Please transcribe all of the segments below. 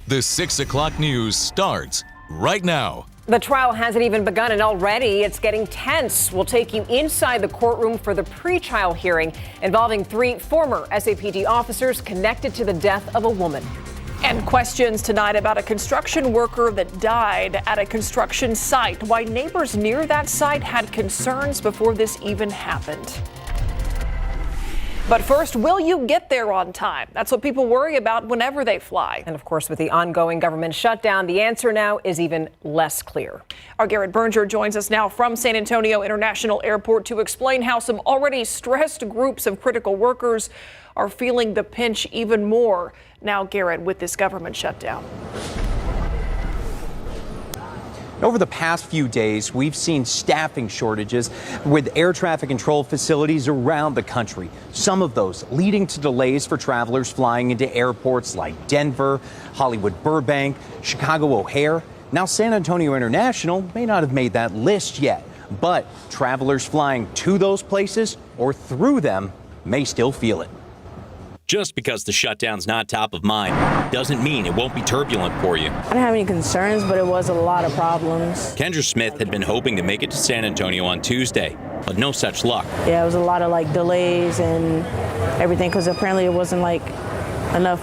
The 6 o'clock news starts right now. The trial hasn't even begun, and already it's getting tense. We'll take you inside the courtroom for the pre-trial hearing involving 3 former SAPD officers connected to the death of a woman. And questions tonight about a construction worker that died at a construction site. Why neighbors near that site had concerns before this even happened. But first, will you get there on time? That's what people worry about whenever they fly. And of course, with the ongoing government shutdown, the answer now is even less clear. Our Garrett Berger joins us now from San Antonio International Airport to explain how some already stressed groups of critical workers are feeling the pinch even more now, Garrett, with this government shutdown. Over the past few days, we've seen staffing shortages with air traffic control facilities around the country. Some of those leading to delays for travelers flying into airports like Denver, Hollywood Burbank, Chicago O'Hare. Now, San Antonio International may not have made that list yet, but travelers flying to those places or through them may still feel it. Just because the shutdown's not top of mind doesn't mean it won't be turbulent for you. I didn't have any concerns, but it was a lot of problems. Kendra Smith had been hoping to make it to San Antonio on Tuesday, but no such luck. Yeah, it was a lot of delays and everything because apparently it wasn't enough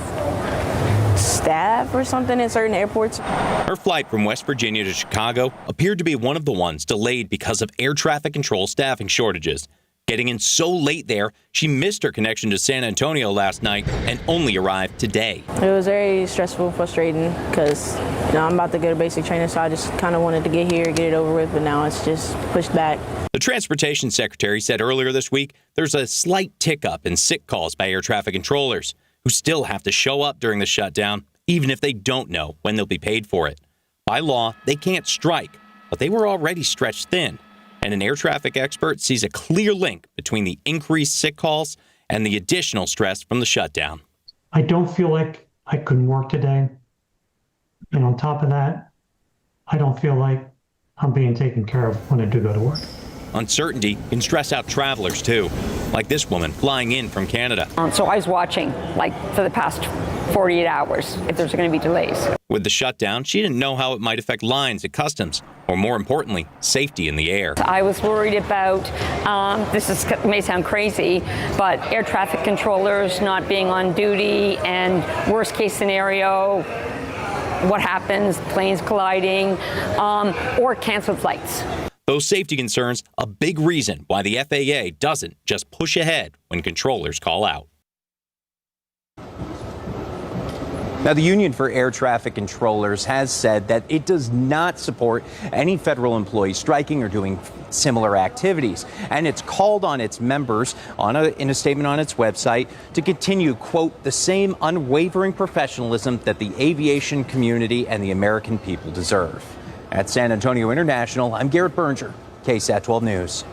staff or something in certain airports. Her flight from West Virginia to Chicago appeared to be one of the ones delayed because of air traffic control staffing shortages. Getting in so late there, she missed her connection to San Antonio last night and only arrived today. It was very stressful, frustrating, because I'm about to go to basic training, so I just kind of wanted to get here, get it over with, but now it's just pushed back. The transportation secretary said earlier this week there's a slight tick up in sick calls by air traffic controllers who still have to show up during the shutdown, even if they don't know when they'll be paid for it. By law, they can't strike, but they were already stretched thin. And an air traffic expert sees a clear link between the increased sick calls and the additional stress from the shutdown. I don't feel like I couldn't work today. And on top of that, I don't feel like I'm being taken care of when I do go to work. Uncertainty can stress out travelers, too, like this woman flying in from Canada. So I was watching, for the past 48 hours, if there's going to be delays. With the shutdown, she didn't know how it might affect lines at customs, or more importantly, safety in the air. I was worried about, may sound crazy, but air traffic controllers not being on duty, and worst case scenario, what happens, planes colliding, or canceled flights. Those safety concerns, a big reason why the FAA doesn't just push ahead when controllers call out. Now, the Union for Air Traffic Controllers has said that it does not support any federal employees striking or doing similar activities. And it's called on its members in a statement on its website to continue, quote, the same unwavering professionalism that the aviation community and the American people deserve. At San Antonio International, I'm Garrett Berger, KSAT 12 News.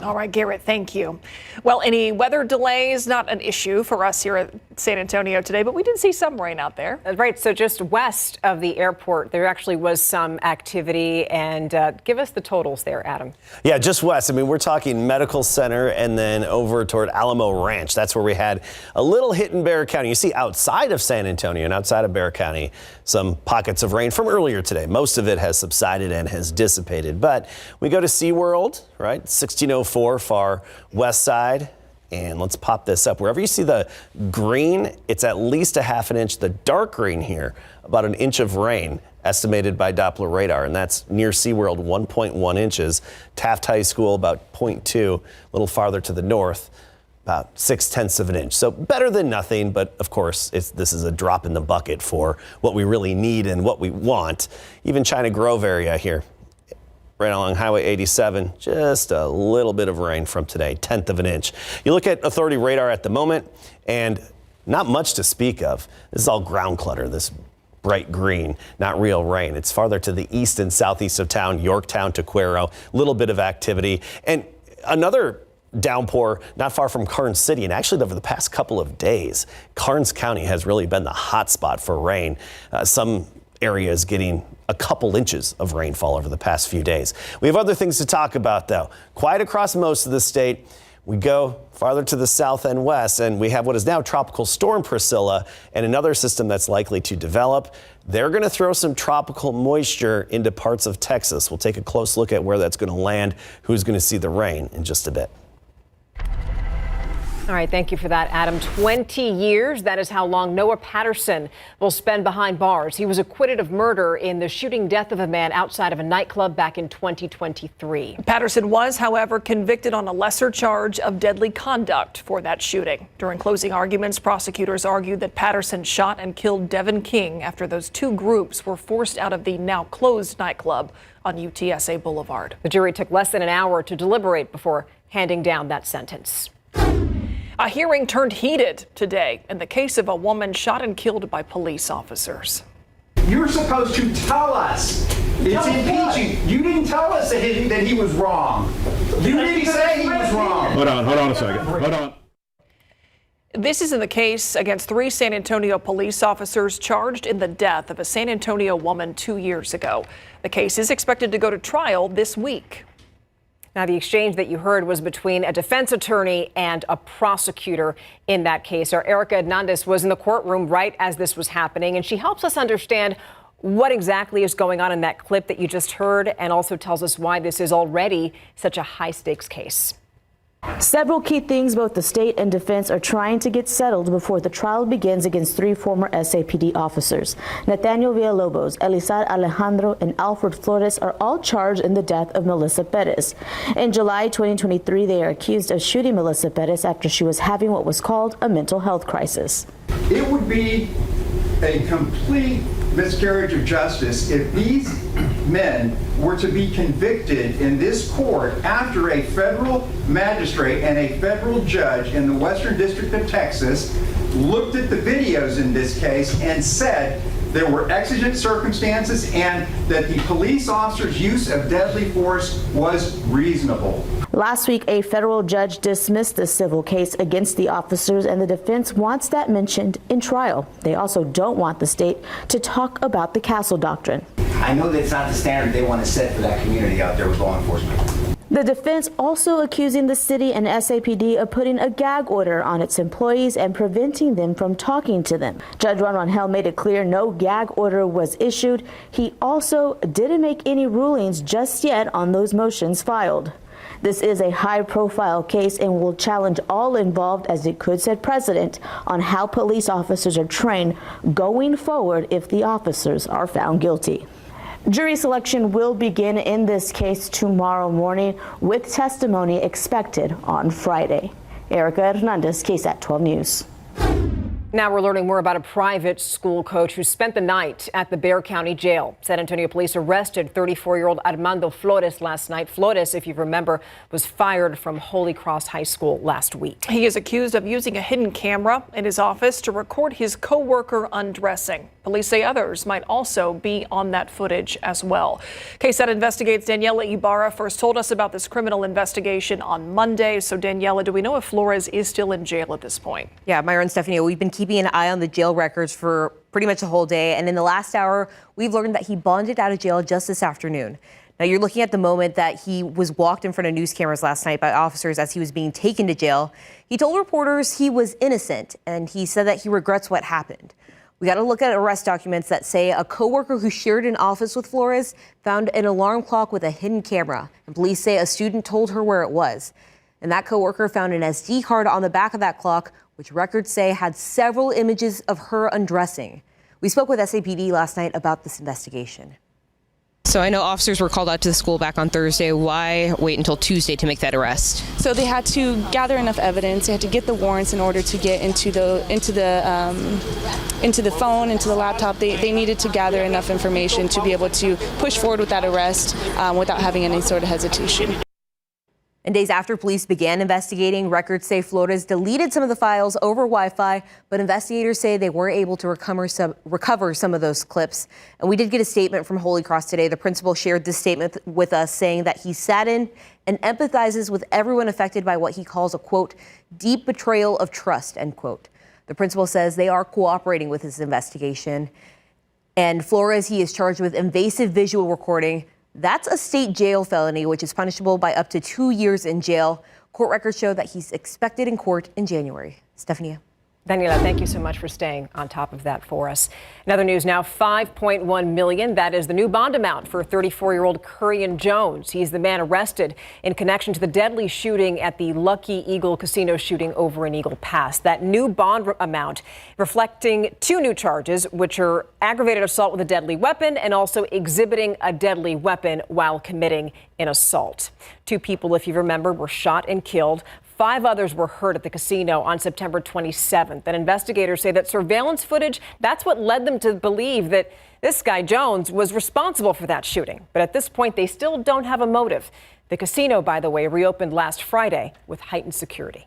All right, Garrett, thank you. Well, any weather delays, not an issue for us here at San Antonio today, but we did see some rain out there. Right, so just west of the airport, there actually was some activity. And give us the totals there, Adam. Yeah, just west. I mean, we're talking Medical Center and then over toward Alamo Ranch. That's where we had a little hit in Bexar County. You see outside of San Antonio and outside of Bexar County, some pockets of rain from earlier today. Most of it has subsided and has dissipated. But we go to SeaWorld, right? 1604 far west side. And let's pop this up. Wherever you see the green, it's at least a half an inch. The dark green here, about an inch of rain estimated by Doppler radar. And that's near SeaWorld, 1.1 inches. Taft High School, about 0.2, a little farther to the north, about 0.6 of an inch. So better than nothing, but of course, this is a drop in the bucket for what we really need and what we want. Even China Grove area here, right along Highway 87, just a little bit of rain from today, 1/10 of an inch. You look at Authority radar at the moment, and not much to speak of. This is all ground clutter, this bright green, not real rain. It's farther to the east and southeast of town, Yorktown to Cuero, little bit of activity. And another downpour not far from Karnes City, and actually over the past couple of days, Karnes County has really been the hot spot for rain. Some areas getting a couple inches of rainfall over the past few days. We have other things to talk about, though. Quiet across most of the state. We go farther to the south and west, and we have what is now Tropical Storm Priscilla and another system that's likely to develop. they're going to throw some tropical moisture into parts of Texas. We'll take a close look at where that's going to land, who's going to see the rain in just a bit. All right, thank you for that, Adam. 20 years, that is how long Noah Patterson will spend behind bars. He was acquitted of murder in the shooting death of a man outside of a nightclub back in 2023. Patterson was, however, convicted on a lesser charge of deadly conduct for that shooting. During closing arguments, prosecutors argued that Patterson shot and killed Devin King after those two groups were forced out of the now closed nightclub on UTSA Boulevard. The jury took less than an hour to deliberate before handing down that sentence. A hearing turned heated today in the case of a woman shot and killed by police officers. You're supposed to tell us. It's impeaching. You didn't tell us that he was wrong. You didn't say he was wrong. Hold on a second. Hold on. This is in the case against 3 San Antonio police officers charged in the death of a San Antonio woman 2 years ago. The case is expected to go to trial this week. Now, the exchange that you heard was between a defense attorney and a prosecutor in that case. Our Erica Hernandez was in the courtroom right as this was happening, and she helps us understand what exactly is going on in that clip that you just heard, and also tells us why this is already such a high-stakes case. Several key things both the state and defense are trying to get settled before the trial begins against 3 former SAPD officers. Nathaniel Villalobos, Elizar Alejandro, and Alfred Flores are all charged in the death of Melissa Perez. In July 2023, they are accused of shooting Melissa Perez after she was having what was called a mental health crisis. It would be a complete miscarriage of justice if these men were to be convicted in this court after a federal magistrate and a federal judge in the Western District of Texas looked at the videos in this case and said there were exigent circumstances and that the police officer's use of deadly force was reasonable. Last week, a federal judge dismissed the civil case against the officers, and the defense wants that mentioned in trial. They also don't want the state to talk about the Castle Doctrine. I know that's not the standard they want to set for that community out there with law enforcement. The defense also accusing the city and SAPD of putting a gag order on its employees and preventing them from talking to them. Judge Ron Rangel made it clear no gag order was issued. He also didn't make any rulings just yet on those motions filed. This is a high-profile case and will challenge all involved, as it could set precedent on how police officers are trained going forward if the officers are found guilty. Jury selection will begin in this case tomorrow morning, with testimony expected on Friday. Erica Hernandez, KSAT 12 News. Now we're learning more about a private school coach who spent the night at the Bexar County Jail. San Antonio police arrested 34-year-old Armando Flores last night. Flores, if you remember, was fired from Holy Cross High School last week. He is accused of using a hidden camera in his office to record his co-worker undressing. Police say others might also be on that footage as well. KSAT Investigates Daniela Ibarra first told us about this criminal investigation on Monday. So Daniela, do we know if Flores is still in jail at this point? Yeah, Myra and Stephanie, we've been keeping an eye on the jail records for pretty much the whole day. And in the last hour, we've learned that he bonded out of jail just this afternoon. Now, you're looking at the moment that he was walked in front of news cameras last night by officers as he was being taken to jail. He told reporters he was innocent, and he said that he regrets what happened. We got to look at arrest documents that say a coworker who shared an office with Flores found an alarm clock with a hidden camera. And police say a student told her where it was. And that coworker found an SD card on the back of that clock, which records say had several images of her undressing. We spoke with SAPD last night about this investigation. So I know officers were called out to the school back on Thursday. Why wait until Tuesday to make that arrest? So they had to gather enough evidence. They had to get the warrants in order to get into the phone, into the laptop. They needed to gather enough information to be able to push forward with that arrest without having any sort of hesitation. And days after police began investigating, records say Flores deleted some of the files over Wi-Fi, but investigators say they were able to recover some of those clips. And we did get a statement from Holy Cross today. The principal shared this statement with us, saying that he sat in and empathizes with everyone affected by what he calls a, quote, deep betrayal of trust, end quote. The principal says they are cooperating with this investigation. And Flores, he is charged with invasive visual recording. That's a state jail felony, which is punishable by up to 2 years in jail. Court records show that he's expected in court in January. Stephanie. Daniela, thank you so much for staying on top of that for us. In other news now, $5.1 million. That is the new bond amount for 34-year-old Currian Jones. He's the man arrested in connection to the deadly shooting at the Lucky Eagle casino shooting over in Eagle Pass. That new bond amount reflecting 2 new charges, which are aggravated assault with a deadly weapon and also exhibiting a deadly weapon while committing an assault. 2 people, if you remember, were shot and killed. 5 others were hurt at the casino on September 27th. And investigators say that surveillance footage, that's what led them to believe that this guy Jones was responsible for that shooting. But at this point, they still don't have a motive. The casino, by the way, reopened last Friday with heightened security.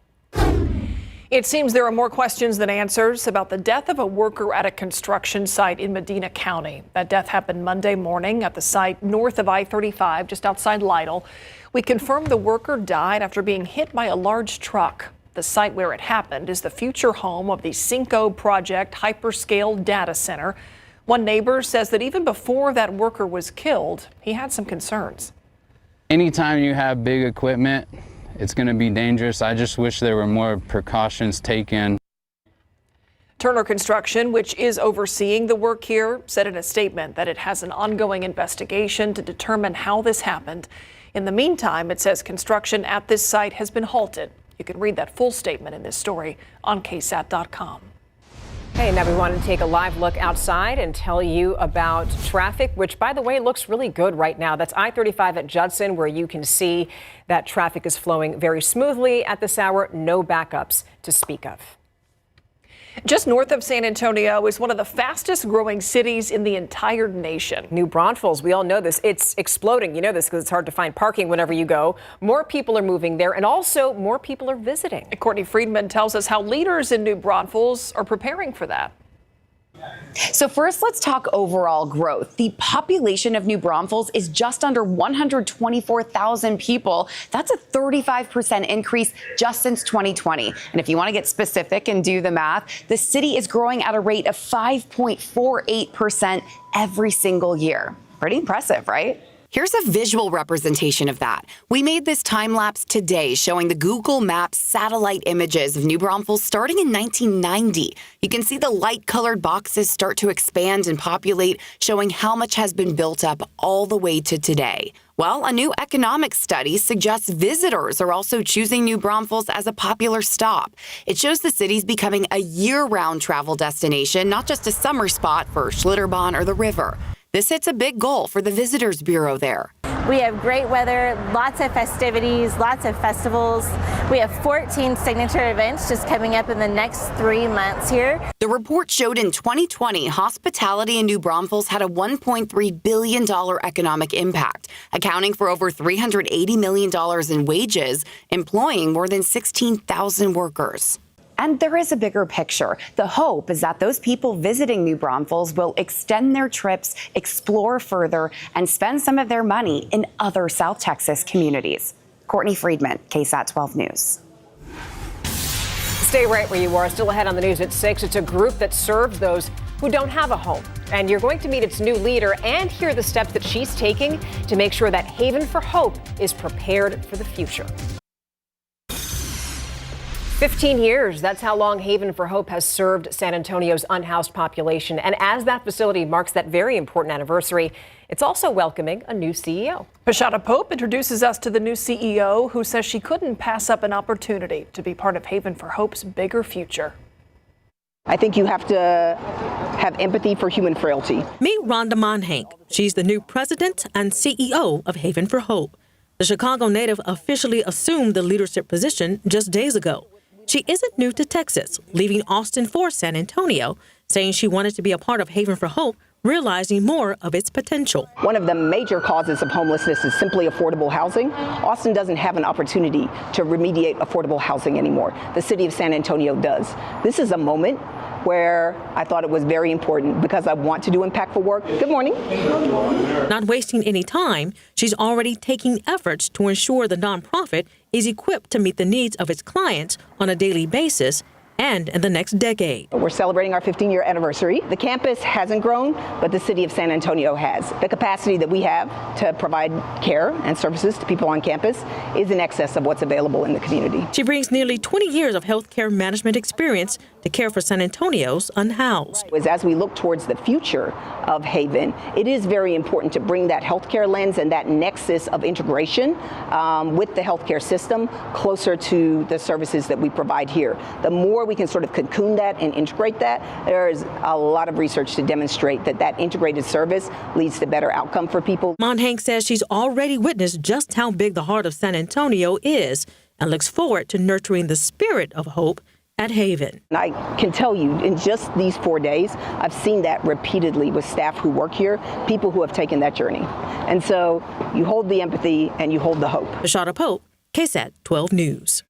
It seems there are more questions than answers about the death of a worker at a construction site in Medina County. That death happened Monday morning at the site north of I-35, just outside Lytle. We confirmed the worker died after being hit by a large truck. The site where it happened is the future home of the Cinco Project hyperscale data center. One neighbor says that even before that worker was killed, he had some concerns. Anytime you have big equipment, it's going to be dangerous. I just wish there were more precautions taken. Turner Construction, which is overseeing the work here, said in a statement that it has an ongoing investigation to determine how this happened. In the meantime, it says construction at this site has been halted. You can read that full statement in this story on KSAT.com. Hey, now we want to take a live look outside and tell you about traffic, which, by the way, looks really good right now. That's I-35 at Judson, where you can see that traffic is flowing very smoothly at this hour. No backups to speak of. Just north of San Antonio is one of the fastest growing cities in the entire nation. New Braunfels, we all know this. It's exploding. You know this because it's hard to find parking whenever you go. More people are moving there, and also more people are visiting. Courtney Friedman tells us how leaders in New Braunfels are preparing for that. So first, let's talk overall growth. The population of New Braunfels is just under 124,000 people. That's a 35% increase just since 2020. And if you want to get specific and do the math, the city is growing at a rate of 5.48% every single year. Pretty impressive, right? Here's a visual representation of that. We made this time lapse today showing the Google Maps satellite images of New Braunfels starting in 1990. You can see the light-colored boxes start to expand and populate, showing how much has been built up all the way to today. Well, a new economic study suggests visitors are also choosing New Braunfels as a popular stop. It shows the city's becoming a year-round travel destination, not just a summer spot for Schlitterbahn or the river. This hits a big goal for the Visitors Bureau there. We have great weather, lots of festivities, lots of festivals. We have 14 signature events just coming up in the next 3 months here. The report showed in 2020, hospitality in New Braunfels had a $1.3 billion economic impact, accounting for over $380 million in wages, employing more than 16,000 workers. And there is a bigger picture. The hope is that those people visiting New Braunfels will extend their trips, explore further, and spend some of their money in other South Texas communities. Courtney Friedman, KSAT 12 News. Stay right where you are. Still ahead on the news at 6. It's a group that serves those who don't have a home. And you're going to meet its new leader and hear the steps that she's taking to make sure that Haven for Hope is prepared for the future. 15 years, that's how long Haven for Hope has served San Antonio's unhoused population. And as that facility marks that very important anniversary, it's also welcoming a new CEO. Pashada Pope introduces us to the new CEO, who says she couldn't pass up an opportunity to be part of Haven for Hope's bigger future. I think you have to have empathy for human frailty. Meet Rhonda Monhank. She's the new president and CEO of Haven for Hope. The Chicago native officially assumed the leadership position just days ago. She isn't new to Texas, leaving Austin for San Antonio, saying she wanted to be a part of Haven for Hope, realizing more of its potential. One of the major causes of homelessness is simply affordable housing. Austin doesn't have an opportunity to remediate affordable housing anymore. The city of San Antonio does. This is a moment where I thought it was very important because I want to do impactful work. Good morning. Not wasting any time, she's already taking efforts to ensure the nonprofit is equipped to meet the needs of its clients on a daily basis and in the next decade. We're celebrating our 15-year anniversary. The campus hasn't grown, but the city of San Antonio has. The capacity that we have to provide care and services to people on campus is in excess of what's available in the community. She brings nearly 20 years of healthcare management experience to to care for San Antonio's unhoused. As we look towards the future of Haven, it is very important to bring that healthcare lens and that nexus of integration with the healthcare system closer to the services that we provide here. The more we can sort of cocoon that and integrate that, there is a lot of research to demonstrate that that integrated service leads to better outcome for people. Monhank says she's already witnessed just how big the heart of San Antonio is and looks forward to nurturing the spirit of hope at Haven. And I can tell you, in just these 4 days, I've seen that repeatedly with staff who work here, people who have taken that journey. And so you hold the empathy and you hold the hope. Bashara Pope, KSAT 12 News.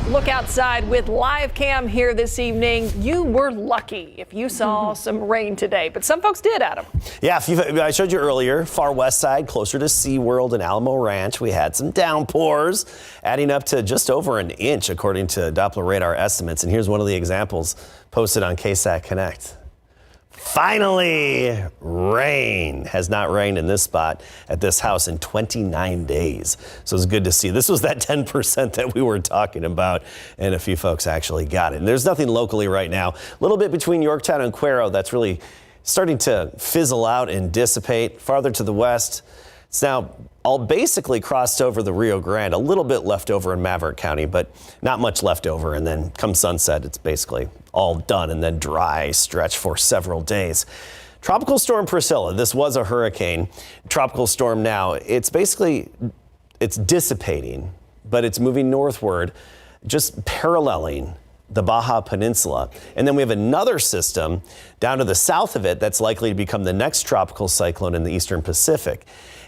Look outside with live cam here this evening. You were lucky if you saw some rain today, but some folks did, Adam. Yeah, I showed you earlier, far west side, closer to SeaWorld and Alamo Ranch, we had some downpours, adding up to just over an inch, according to Doppler radar estimates. And here's one of the examples posted on KSAT Connect. Finally, rain. Has not rained in this spot at this house in 29 days. So it's good to see. This was that 10% that we were talking about, and a few folks actually got it. And there's nothing locally right now. A little bit between Yorktown and Cuero that's really starting to fizzle out and dissipate. Farther to the west, it's now all basically crossed over the Rio Grande. A little bit left over in Maverick County, but not much left over. And then come sunset, it's basically all done and then dry stretch for several days. Tropical Storm Priscilla, this was a hurricane. Tropical storm now, it's dissipating, but it's moving northward, just paralleling the Baja Peninsula. And then we have another system down to the south of it that's likely to become the next tropical cyclone in the eastern Pacific.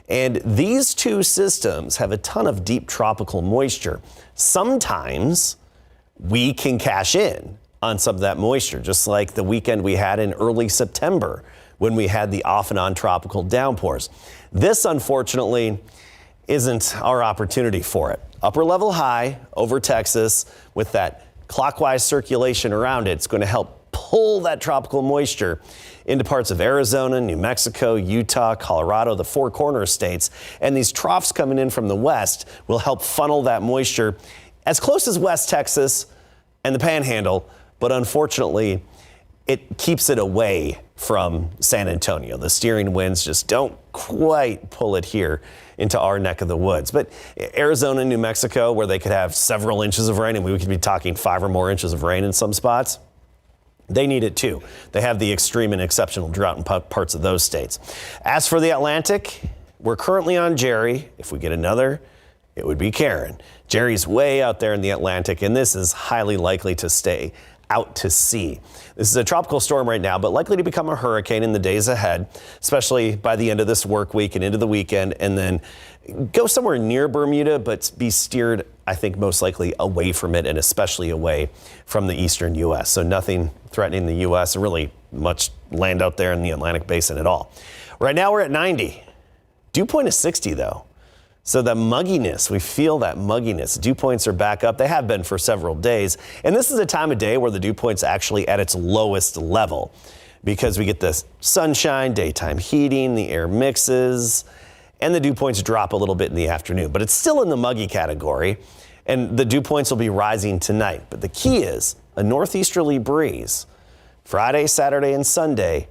And these two systems have a ton of deep tropical moisture. Sometimes we can cash in on some of that moisture, just like the weekend we had in early September when we had the off and on tropical downpours. This, unfortunately, isn't our opportunity for it. Upper level high over Texas with that clockwise circulation around it. It's going to help pull that tropical moisture into parts of Arizona, New Mexico, Utah, Colorado, the Four Corners states. And these troughs coming in from the west will help funnel that moisture as close as West Texas and the Panhandle. But unfortunately, it keeps it away from San Antonio. The steering winds just don't quite pull it here into our neck of the woods. But Arizona, New Mexico, where they could have several inches of rain, and we could be talking 5 or more inches of rain in some spots, they need it too. They have the extreme and exceptional drought in parts of those states. As for the Atlantic, we're currently on Jerry. If we get another, it would be Karen. Jerry's way out there in the Atlantic, and this is highly likely to stay out to sea. This is a tropical storm right now, but likely to become a hurricane in the days ahead, especially by the end of this work week and into the weekend, and then go somewhere near Bermuda, but be steered, I think, most likely away from it, and especially away from the eastern U.S. So nothing threatening the U.S., really much land out there in the Atlantic basin at all. Right now we're at 90. Dew point is 60, though. So the mugginess, we feel that mugginess. Dew points are back up. They have been for several days. And this is a time of day where the dew point's actually at its lowest level because we get the sunshine, daytime heating, the air mixes, and the dew points drop a little bit in the afternoon. But it's still in the muggy category, and the dew points will be rising tonight. But the key is a northeasterly breeze. Friday, Saturday, and Sunday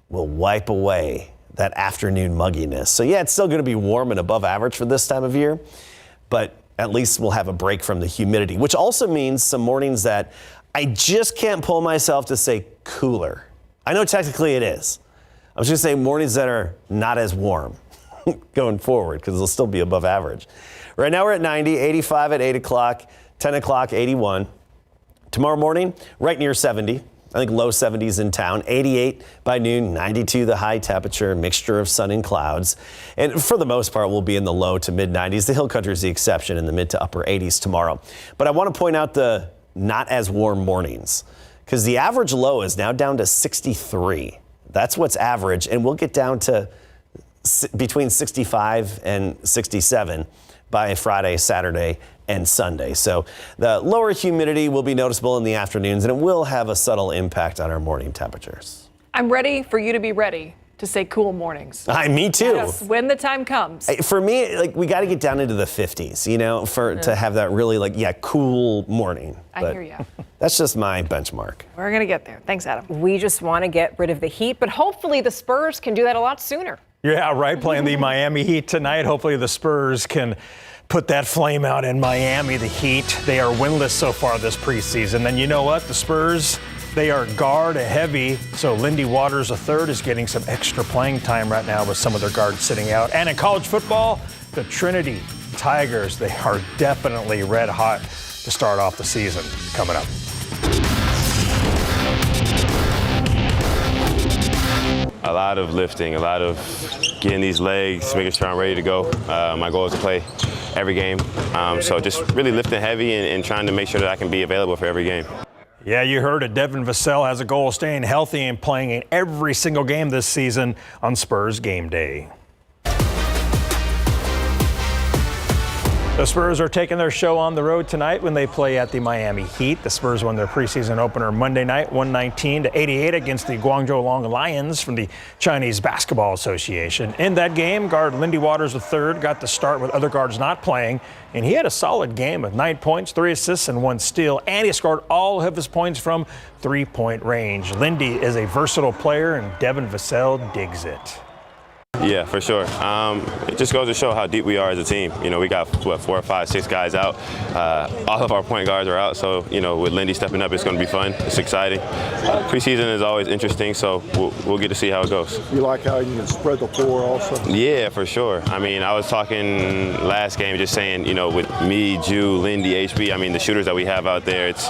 will wipe away that afternoon mugginess. So yeah, it's still going to be warm and above average for this time of year, but at least we'll have a break from the humidity, which also means some mornings that I just can't pull myself to say cooler. I know technically it is. I was going to say mornings that are not as warm going forward because they'll still be above average. Right now we're at 90, 85 at 8 o'clock, 10 o'clock, 81. Tomorrow morning, right near 70. I think low 70s in town, 88 by noon, 92 the high temperature, mixture of sun and clouds. And for the most part, we'll be in the low to mid 90s. The hill country is the exception in the mid to upper 80s tomorrow. But I want to point out the not as warm mornings because the average low is now down to 63. That's what's average. And we'll get down to between 65 and 67 by Friday, Saturday, and Sunday. So the lower humidity will be noticeable in the afternoons, and it will have a subtle impact on our morning temperatures. I'm ready for you to be ready. to say cool mornings. Me too. Yes, when the time comes. For me, like, we got to get down into the 50s, you know, to have that really, cool morning. I hear you. That's just my benchmark. We're going to get there. Thanks, Adam. We just want to get rid of the heat, but hopefully the Spurs can do that a lot sooner. Yeah, right. Playing the Miami Heat tonight. Hopefully the Spurs can put that flame out in Miami, the Heat. They are winless so far this preseason. And you know what? The Spurs, they are guard heavy. So Lindy Waters III is getting some extra playing time right now with some of their guards sitting out. And in college football, the Trinity Tigers, they are definitely red hot to start off the season. Coming up. A lot of lifting, a lot of getting these legs, making sure I'm ready to go. My goal is to play every game. So just really lifting heavy and trying to make sure that I can be available for every game. Yeah, you heard it. Devin Vassell has a goal of staying healthy and playing in every single game this season on Spurs game day. The Spurs are taking their show on the road tonight when they play at the Miami Heat. The Spurs won their preseason opener Monday night, 119-88 against the Guangzhou Long Lions from the Chinese Basketball Association. In that game, guard Lindy Waters III got the start with other guards not playing, and he had a solid game with 9 points, 3 assists, and 1 steal, and he scored all of his points from three-point range. Lindy is a versatile player, and Devin Vassell digs it. Yeah, for sure. It just goes to show how deep we are as a team. You know, we got, 4 or 5, 6 guys out. All of our point guards are out. So, you know, with Lindy stepping up, it's going to be fun. It's exciting. Preseason is always interesting, so we'll get to see how it goes. You like how you can spread the floor also? Yeah, for sure. I mean, I was talking last game just saying, you know, with me, Jew, Lindy, HB, I mean, the shooters that we have out there, it's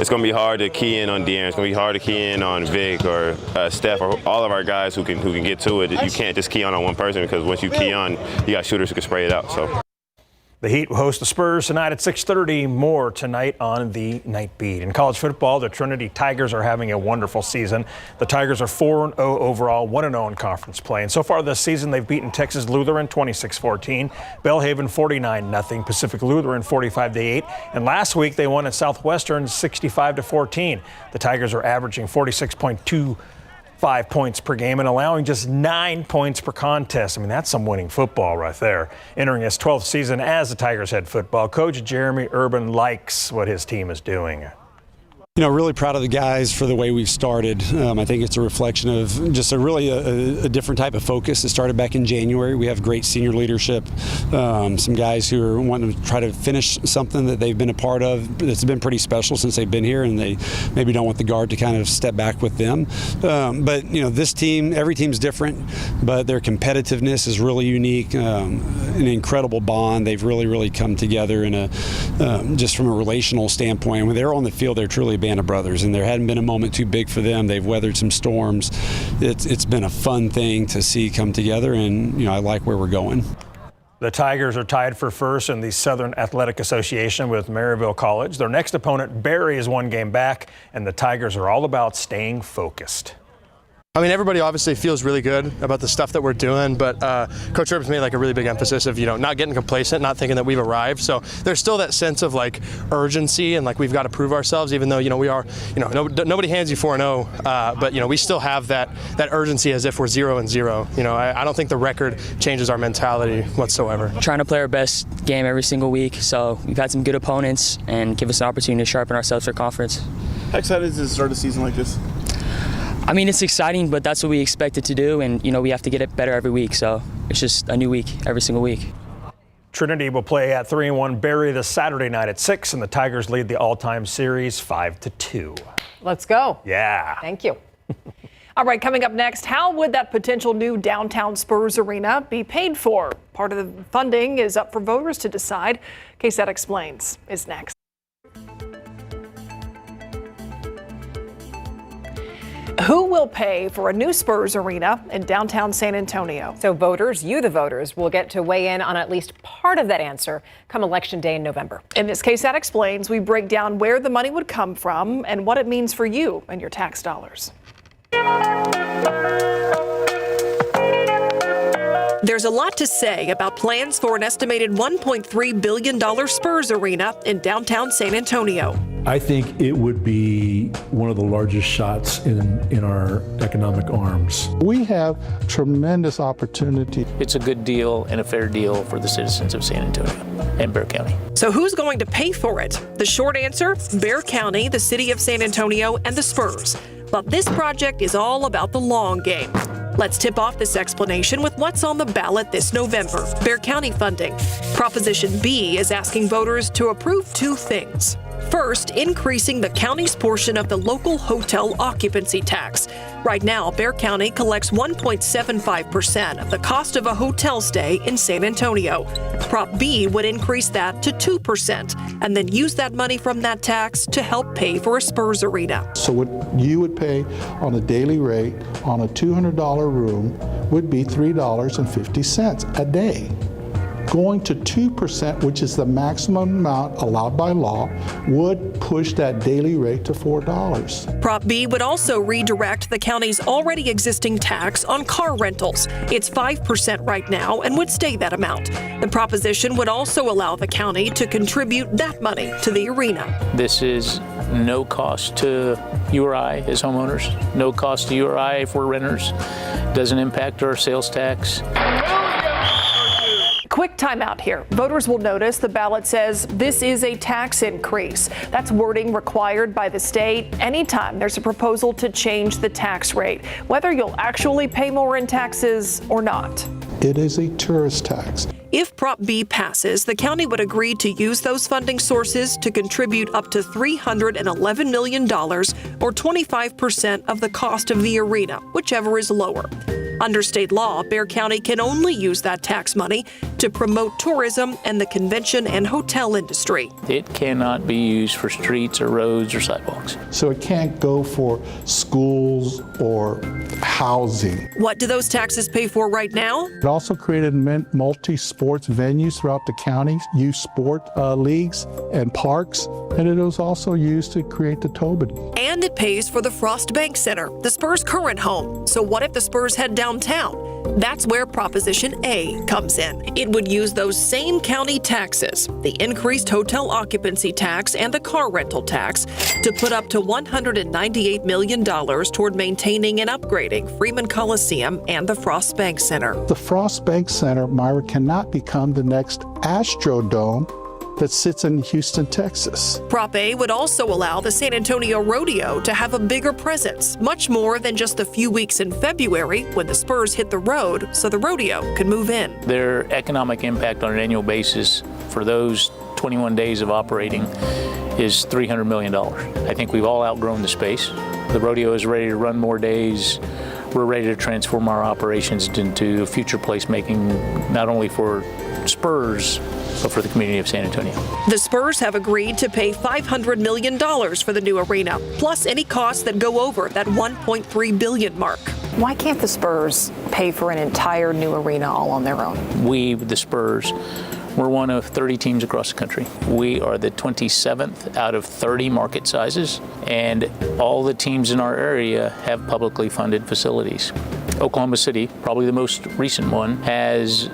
going to be hard to key in on De'Aaron. It's going to be hard to key in on Vic or Steph or all of our guys who can get to it. You can't just key on one person, because once you key on, you got shooters who can spray it out. So the Heat will host the Spurs tonight at 6:30. More tonight on the Night Beat. In college football, the Trinity Tigers are having a wonderful season. The Tigers are 4-0 overall, 1-0 in conference play. And so far this season, they've beaten Texas Lutheran 26-14, Belhaven 49-0, Pacific Lutheran 45-8, and last week they won at Southwestern 65-14. The Tigers are averaging 46.25 points per game and allowing just 9 points per contest. I mean, that's some winning football right there. Entering his 12th season as the Tigers head football coach, Jeremy Urban likes what his team is doing. You know, really proud of the guys for the way we've started. I think it's a reflection of just a different type of focus. It started back in January. We have great senior leadership, some guys who are wanting to try to finish something that they've been a part of that's been pretty special since they've been here, and they maybe don't want the guard to kind of step back with them. But, you know, this team, every team's different, but their competitiveness is really unique, an incredible bond. They've really come together in just from a relational standpoint. When they're on the field, they're truly band of brothers, and there hadn't been a moment too big for them. They've weathered some storms. It's been a fun thing to see come together, and I like where we're going. The Tigers are tied for first in the Southern Athletic Association with Maryville College. Their next opponent, Barry, is 1 game back, and the Tigers are all about staying focused. I mean, everybody obviously feels really good about the stuff that we're doing, but Coach Urban's made a really big emphasis of, not getting complacent, not thinking that we've arrived. So there's still that sense of urgency and we've got to prove ourselves, even though, we are, nobody hands you 4-0, but, we still have that urgency as if we're 0-0. I don't think the record changes our mentality whatsoever. Trying to play our best game every single week. So we've had some good opponents and give us an opportunity to sharpen ourselves for conference. How excited is to start a season like this? I mean, it's exciting, but that's what we expected to do, and we have to get it better every week. So it's just a new week every single week. Trinity will play at 3-1 Barry this Saturday night at 6, and the Tigers lead the all-time series 5-2. Let's go. Yeah. Thank you. All right, coming up next, how would that potential new downtown Spurs arena be paid for? Part of the funding is up for voters to decide. KSAT Explains is next. Who will pay for a new Spurs arena in downtown San Antonio? So voters, you the voters, will get to weigh in on at least part of that answer come Election Day in November. In this KSAT Explains, we break down where the money would come from and what it means for you and your tax dollars. There's a lot to say about plans for an estimated $1.3 billion Spurs arena in downtown San Antonio. I think it would be one of the largest shots in our economic arms. We have tremendous opportunity. It's a good deal and a fair deal for the citizens of San Antonio and Bexar County. So who's going to pay for it? The short answer, Bexar County, the city of San Antonio, and the Spurs. But this project is all about the long game. Let's tip off this explanation with what's on the ballot this November, Bexar County funding. Proposition B is asking voters to approve two things. First, increasing the county's portion of the local hotel occupancy tax. Right now, Bexar County collects 1.75% of the cost of a hotel stay in San Antonio. Prop B would increase that to 2% and then use that money from that tax to help pay for a Spurs arena. So what you would pay on a daily rate on a $200 room would be $3.50 a day. Going to 2%, which is the maximum amount allowed by law, would push that daily rate to $4. Prop B would also redirect the county's already existing tax on car rentals. It's 5% right now and would stay that amount. The proposition would also allow the county to contribute that money to the arena. This is no cost to URI as homeowners, no cost to URI if we're renters, doesn't impact our sales tax. Quick timeout here. Voters will notice the ballot says this is a tax increase. That's wording required by the state anytime there's a proposal to change the tax rate, whether you'll actually pay more in taxes or not. It is a tourist tax. If Prop B passes, the county would agree to use those funding sources to contribute up to $311 million, or 25% of the cost of the arena, whichever is lower. Under state law, Bexar County can only use that tax money to promote tourism and the convention and hotel industry. It cannot be used for streets or roads or sidewalks. So it can't go for schools or housing. What do those taxes pay for right now? It also created multi-sports venues throughout the county, youth sport leagues and parks, and it was also used to create the Tobin. And it pays for the Frost Bank Center, the Spurs' current home. So what if the Spurs head downtown? That's where Proposition A comes in. It would use those same county taxes, the increased hotel occupancy tax and the car rental tax, to put up to $198 million toward maintaining and upgrading Freeman Coliseum and the Frost Bank Center. The Frost Bank Center, Myra, cannot become the next Astrodome that sits in Houston, Texas. Prop A would also allow the San Antonio Rodeo to have a bigger presence, much more than just a few weeks in February when the Spurs hit the road, so the rodeo could move in. Their economic impact on an annual basis for those 21 days of operating is $300 million. I think we've all outgrown the space. The rodeo is ready to run more days. We're ready to transform our operations into future placemaking, not only for Spurs, but for the community of San Antonio. The Spurs have agreed to pay $500 million for the new arena, plus any costs that go over that $1.3 billion mark. Why can't the Spurs pay for an entire new arena all on their own? We, the Spurs, we're one of 30 teams across the country. We are the 27th out of 30 market sizes, and all the teams in our area have publicly funded facilities. Oklahoma City, probably the most recent one, has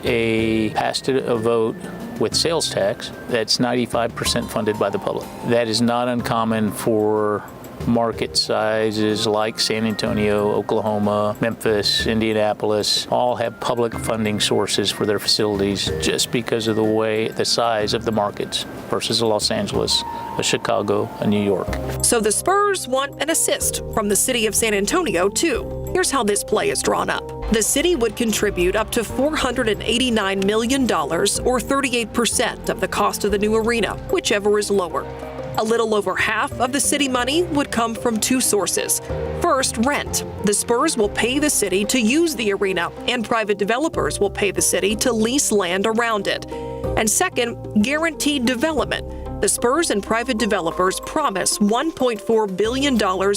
passed a vote with sales tax that's 95% funded by the public. That is not uncommon for market sizes like San Antonio, Oklahoma, Memphis, Indianapolis, all have public funding sources for their facilities just because of the size of the markets versus a Los Angeles, a Chicago, a New York. So the Spurs want an assist from the city of San Antonio too. Here's how this play is drawn up. The city would contribute up to $489 million, or 38% of the cost of the new arena, whichever is lower. A little over half of the city money would come from two sources. First, rent. The Spurs will pay the city to use the arena, and private developers will pay the city to lease land around it. And second, guaranteed development. The Spurs and private developers promise $1.4 billion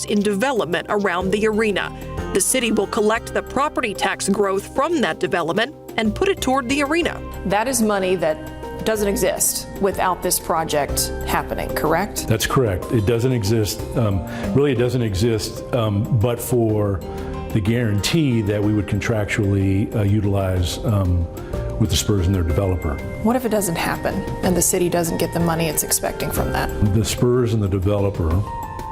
in development around the arena. The city will collect the property tax growth from that development and put it toward the arena. That is money that doesn't exist without this project happening, correct? That's correct. It doesn't exist. Really, it doesn't exist but for the guarantee that we would contractually utilize with the Spurs and their developer. What if it doesn't happen and the city doesn't get the money it's expecting from that? The Spurs and the developer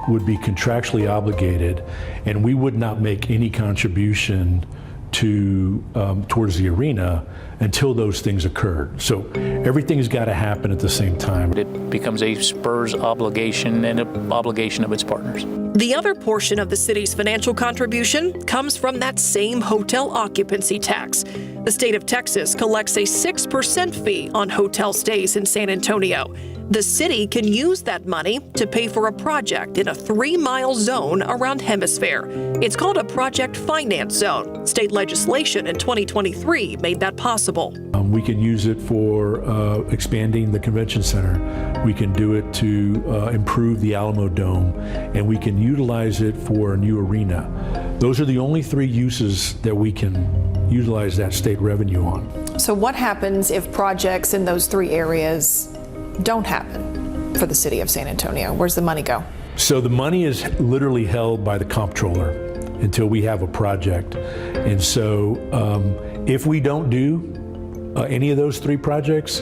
would be contractually obligated, and we would not make any contribution to towards the arena until those things occurred. So everything's got to happen at the same time. It becomes a Spurs obligation and an obligation of its partners. The other portion of the city's financial contribution comes from that same hotel occupancy tax. The state of Texas collects a 6% fee on hotel stays in San Antonio. The city can use that money to pay for a project in a 3-mile zone around Hemisphere. It's called a project finance zone. State legislation in 2023 made that possible. We can use it for expanding the convention center. We can do it to improve the Alamo Dome, and we can utilize it for a new arena. Those are the only 3 uses that we can utilize that state revenue on. So what happens if projects in those 3 areas don't happen for the city of San Antonio? Where's the money go? So the money is literally held by the comptroller until we have a project. And so if we don't do any of those 3 projects,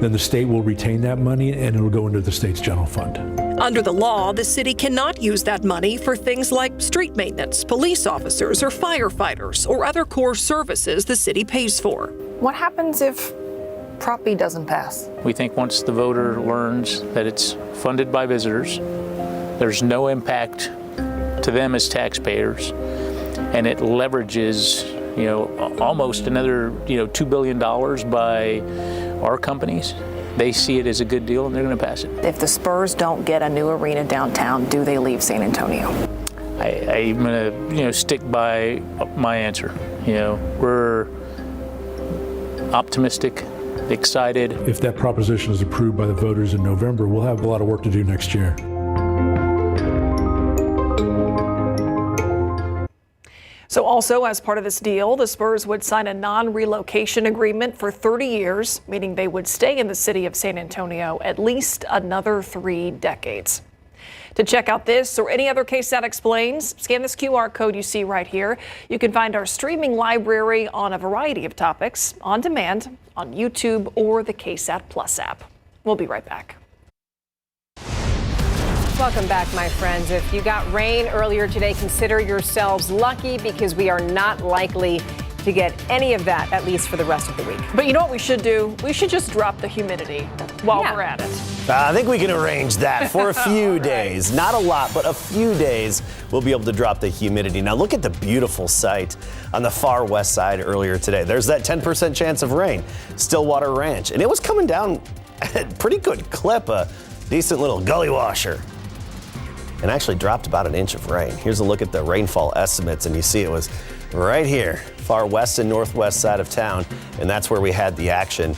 then the state will retain that money and it'll go into the state's general fund. Under the law, the city cannot use that money for things like street maintenance, police officers or firefighters, or other core services the city pays for. What happens if Prop B doesn't pass? We think once the voter learns that it's funded by visitors, there's no impact to them as taxpayers, and it leverages, almost another, $2 billion by our companies. They see it as a good deal and they're going to pass it. If the Spurs don't get a new arena downtown, do they leave San Antonio? I'm going to, stick by my answer. We're optimistic, excited. If that proposition is approved by the voters in November, we'll have a lot of work to do next year. So also, as part of this deal, the Spurs would sign a non-relocation agreement for 30 years, meaning they would stay in the city of San Antonio at least another 3 decades. To check out this or any other KSAT Explains, scan this QR code you see right here. You can find our streaming library on a variety of topics on demand on YouTube or the KSAT Plus app. We'll be right back. Welcome back, my friends. If you got rain earlier today, consider yourselves lucky because we are not likely to get any of that, at least for the rest of the week. But you know what we should do? We should just drop the humidity while we're at it. I think we can arrange that for a few days. Not a lot, but a few days we'll be able to drop the humidity. Now look at the beautiful sight on the far west side earlier today. There's that 10% chance of rain, Stillwater Ranch. And it was coming down at a pretty good clip, a decent little gully washer. And actually dropped about an inch of rain. Here's a look at the rainfall estimates, and you see it was right here, far west and northwest side of town, and that's where we had the action.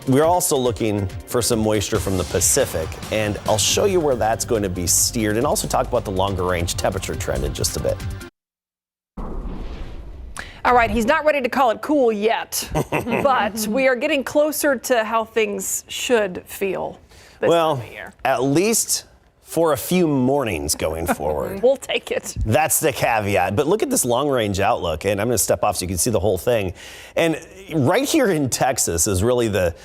We're also looking for some moisture from the Pacific, and I'll show you where that's going to be steered, and also talk about the longer range temperature trend in just a bit. All right, he's not ready to call it cool yet, but we are getting closer to how things should feel this time of year. At least for a few mornings going forward. We'll take it. That's the caveat. But look at this long-range outlook, and I'm going to step off so you can see the whole thing. And right here in Texas is really the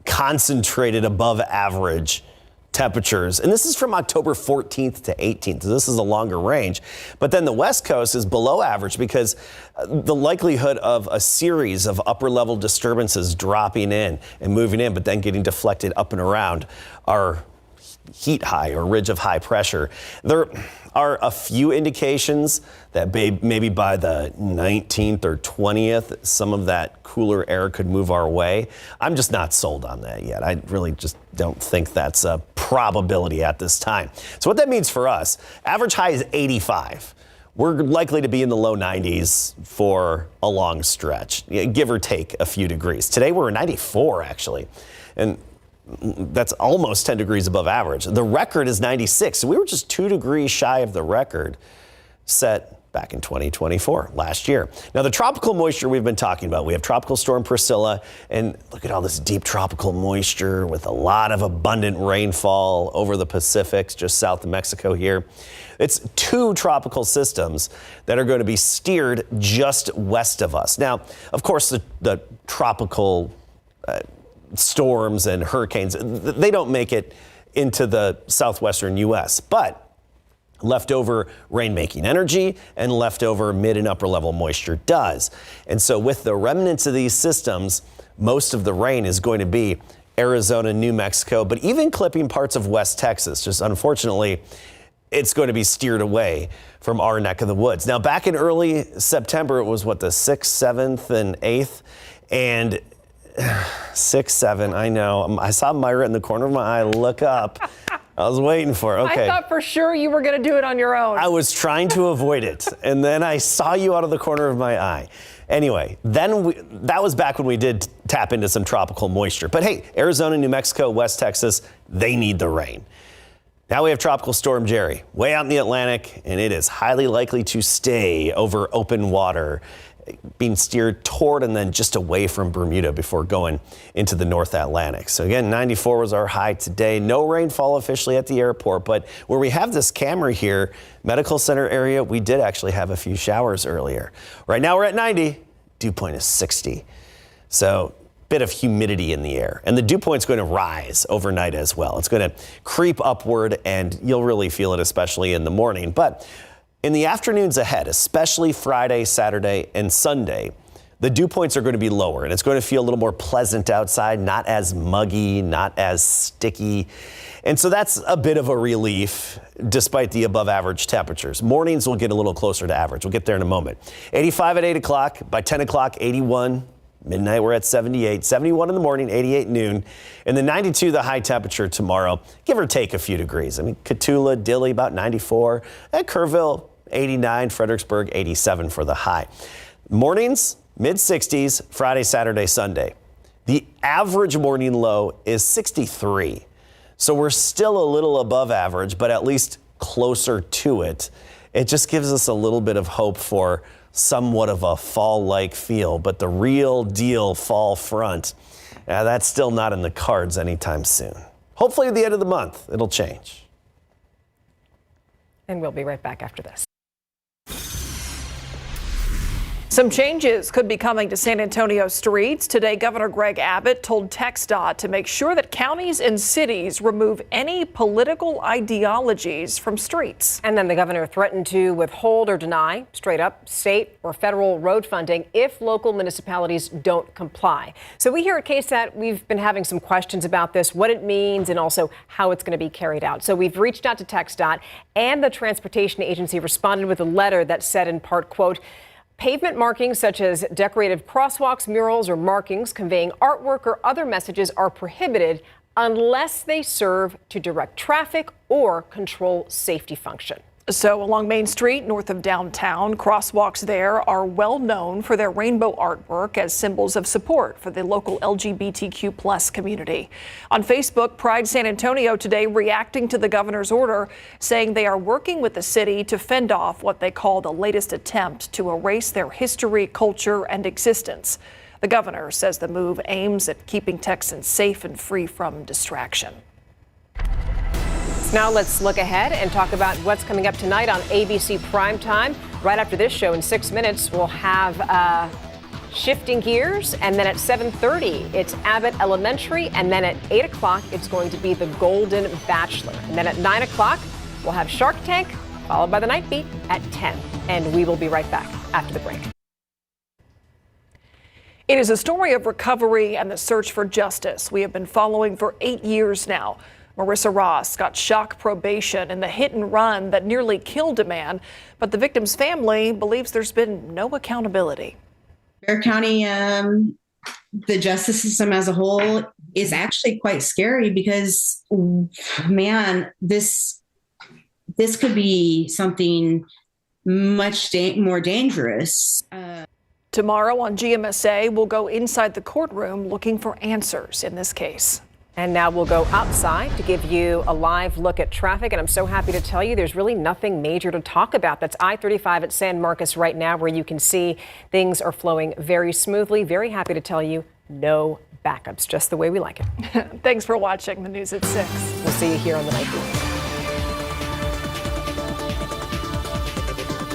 concentrated above average temperatures. And this is from October 14th to 18th. So this is a longer range. But then the West Coast is below average because the likelihood of a series of upper level disturbances dropping in and moving in, but then getting deflected up and around are heat high or ridge of high pressure. There are a few indications that maybe by the 19th or 20th, some of that cooler air could move our way. I'm just not sold on that yet. I really just don't think that's a probability at this time. So what that means for us, average high is 85. We're likely to be in the low 90s for a long stretch, give or take a few degrees. Today we're at 94 actually. And that's almost 10 degrees above average. The record is 96. So we were just 2 degrees shy of the record set back in 2024, last year. Now, the tropical moisture we've been talking about, we have Tropical Storm Priscilla, and look at all this deep tropical moisture with a lot of abundant rainfall over the Pacific, just south of Mexico here. It's 2 tropical systems that are going to be steered just west of us. Now, of course, the tropical storms and hurricanes, they don't make it into the southwestern U.S., but leftover rain-making energy and leftover mid and upper level moisture does. And so with the remnants of these systems, most of the rain is going to be Arizona, New Mexico, but even clipping parts of West Texas. Just unfortunately, it's going to be steered away from our neck of the woods. Now, back in early September, it was what, the 6th, 7th, and 8th? And 6, 7, I know. I saw Myra in the corner of my eye look up. I was waiting for it. Okay. I thought for sure you were going to do it on your own. I was trying to avoid it. And then I saw you out of the corner of my eye. Anyway, that was back when we did tap into some tropical moisture. But hey, Arizona, New Mexico, West Texas, they need the rain. Now we have Tropical Storm Jerry way out in the Atlantic, and it is highly likely to stay over open water, being steered toward and then just away from Bermuda before going into the North Atlantic. So again, 94 was our high today. No rainfall officially at the airport, but where we have this camera here, Medical Center area, we did actually have a few showers earlier. Right now we're at 90, dew point is 60. So bit of humidity in the air, and the dew point's going to rise overnight as well. It's going to creep upward, and you'll really feel it, especially in the morning. But in the afternoons ahead, especially Friday, Saturday, and Sunday, the dew points are going to be lower, and it's going to feel a little more pleasant outside, not as muggy, not as sticky. And so that's a bit of a relief despite the above average temperatures. Mornings will get a little closer to average. We'll get there in a moment. 85 at 8 o'clock. By 10 o'clock, 81. Midnight, we're at 78. 71 in the morning, 88 noon. And then 92, the high temperature tomorrow, give or take a few degrees. I mean, Cotulla, Dilley, about 94. At Kerrville, 89. Fredericksburg, 87 for the high. Mornings, mid-60s, Friday, Saturday, Sunday. The average morning low is 63. So we're still a little above average, but at least closer to it. It just gives us a little bit of hope for somewhat of a fall-like feel, but the real deal fall front, that's still not in the cards anytime soon. Hopefully at the end of the month, it'll change. And we'll be right back after this. Some changes could be coming to San Antonio streets. Today, Governor Greg Abbott told TxDOT to make sure that counties and cities remove any political ideologies from streets. And then the governor threatened to withhold or deny straight up state or federal road funding if local municipalities don't comply. So we here at KSAT, we've been having some questions about this, what it means, and also how it's going to be carried out. So we've reached out to TxDOT, and the transportation agency responded with a letter that said in part, quote, pavement markings such as decorated crosswalks, murals, or markings conveying artwork or other messages are prohibited unless they serve to direct traffic or control safety function. So along Main Street, north of downtown, crosswalks there are well known for their rainbow artwork as symbols of support for the local LGBTQ plus community. On Facebook, Pride San Antonio today reacting to the governor's order, saying they are working with the city to fend off what they call the latest attempt to erase their history, culture, and existence. The governor says the move aims at keeping Texans safe and free from distraction. Now let's look ahead and talk about what's coming up tonight on ABC Primetime. Right after this show in 6 minutes, we'll have Shifting Gears. And then at 7:30, it's Abbott Elementary. And then at 8 o'clock, it's going to be The Golden Bachelor. And then at 9 o'clock, we'll have Shark Tank, followed by The Night Beat at 10. And we will be right back after the break. It is a story of recovery and the search for justice we have been following for 8 years now. Marissa Ross got shock probation in the hit and run that nearly killed a man, but the victim's family believes there's been no accountability. Bexar County, the justice system as a whole is actually quite scary because, man, this could be something much more dangerous. Tomorrow on GMSA, we'll go inside the courtroom looking for answers in this case. And now we'll go outside to give you a live look at traffic. And I'm so happy to tell you there's really nothing major to talk about. That's I-35 at San Marcos right now, where you can see things are flowing very smoothly. Very happy to tell you no backups, just the way we like it. Thanks for watching the news at 6. We'll see you here on the Night Beat.